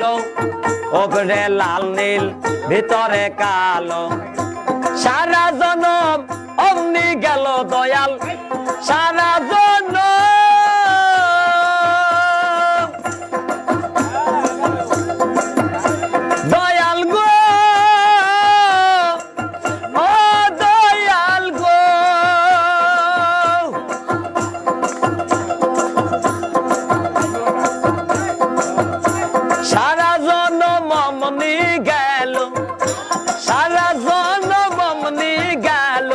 আলো, ওপরে লাল নীল ভিতরে কালো। সারা জনম অমনি গেল দয়াল, সারা জনম দয়াল গো, ও দয়াল গো। সারা জনম অমনি গেল, সারা জনম অমনি গেল,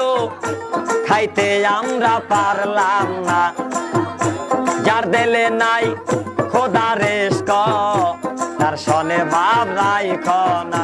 খাইতে আমরা পারলাম না। যার দিলে নাই খোদা রেস্ক, তার সনে ভাব রাইখ না।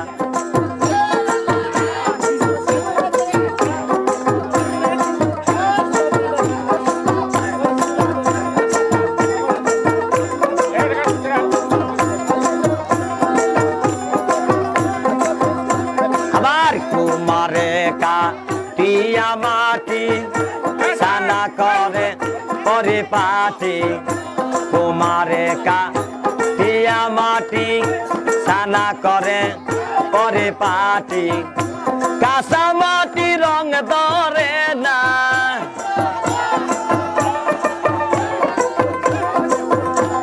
আবার কুমারে কাটিয়া মাটি সানা করে পরিপাটি, কুমারে কাটিয়া মাটি সানা করে পরিপাটি। কাঁচা মাটি রং ধরে না,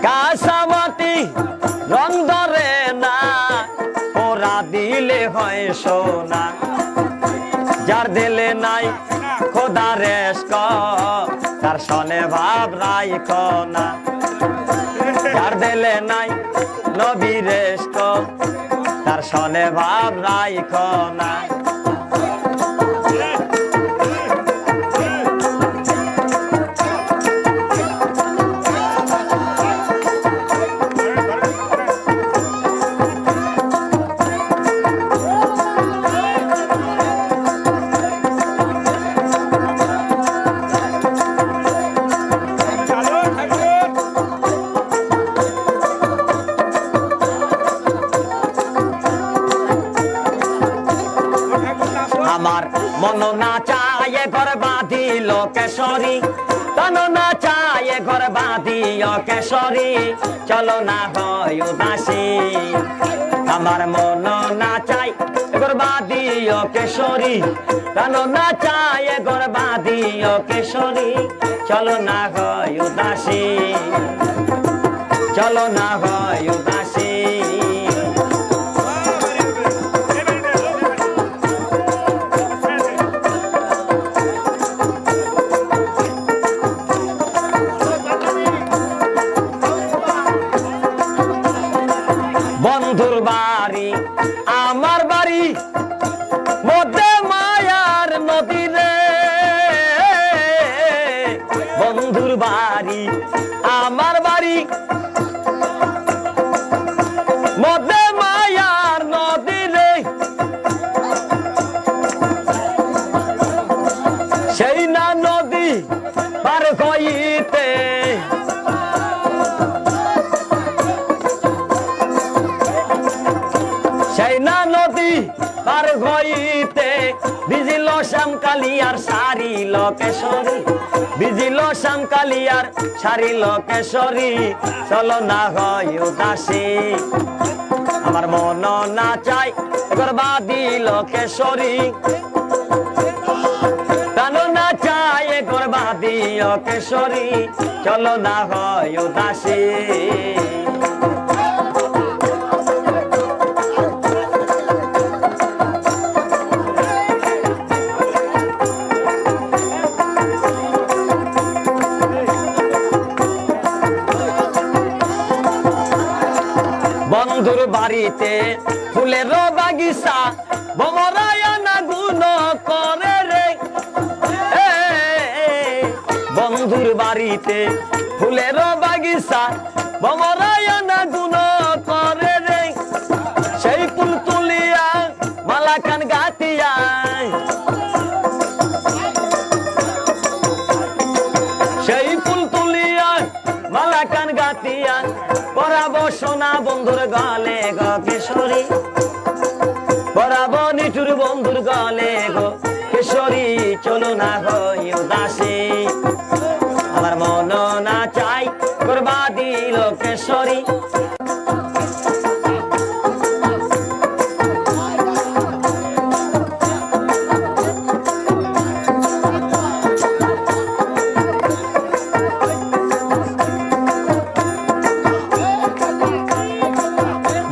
কাঁচা মাটি রং ধরে না, ওরা দিলে হয় সোনা। যার দিলে নাই খোদা রেস্ক, তার সনে ভাব রাইখ না। যার দিলে নাই নবী রেস্ক, তার সনে ভাব রাইখ না। আমার মন না চায় ঘর বাঁধিল কেশরী, তন না চায় ঘর বাঁধিল কেশরী, চলো না হয় উদাসী। আমার মন না চায় ঘর বাঁধিল কেশরী, তন না চায় ঘর বাঁধিল কেশরী, চলো না হয় উদাসী, চলো না হয় উদাসী। বন্ধুর বাড়ি আমার বাড়ি, মধ্যে মায়ার নদী রে। বন্ধুর বাড়ি আমার বাড়ি, মধ্যে মায়ার নদী রে। সেই না নদী পার হইতে, সেই না নদী পার হইতে, ভিজিল শ্যামকালিয়ার সারিল কেশরী, ভিজিল শ্যামকালিয়ার সারিল কেশরী, চলো না হয় উদাসী। আমার মন না চাই গর্বা দিল কেশরী, প্রাণ না চাই গর্বা দিল কেশরী, চলো না হয় উদাসী। বন্ধুর বাড়িতে ফুলের বাগিচা, ভমরায়না গুণ করে রে। বন্ধুর বাড়িতে ফুলের বাগিচা, ভমরায়না গুণ করে রে। সেই ফুল তুলিয়া মালা কান গাতিয়া, সেই ফুল তুলিয়া মালা কান গাতিয়া, পরাবো সোনা বন্ধুর গলে গো কেশরী, পরাবো নিঠুর বন্ধুর গলে গো কেশরী, চলো না হয় উদাসী। আমার মন না চাই করবা দিল কেশরী,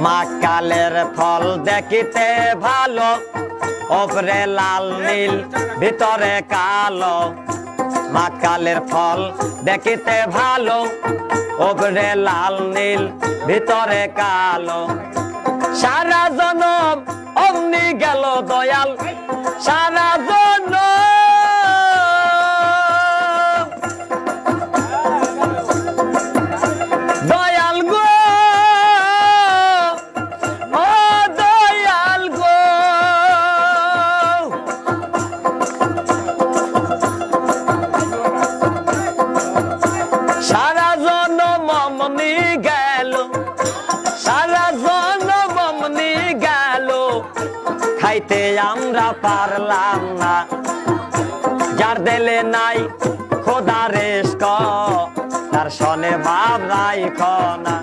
মাকালের ফল দেখিতে ভালো, ওপরে লাল নীল ভিতরে কালো। মাকালের ফল দেখিতে ভালো, ওপরে লাল নীল ভিতরে কালো। সারা জনম অমনি গেল দয়াল, সারা জনম দয়াল গো, ও দয়াল গো। সারা জনম অমনি গেল, সারা জনম অমনি গেল, খাইতে আমরা পারলাম না। যার দিলে নাই খোদা রেস্ক, তার সনে ভাব রাইখ না।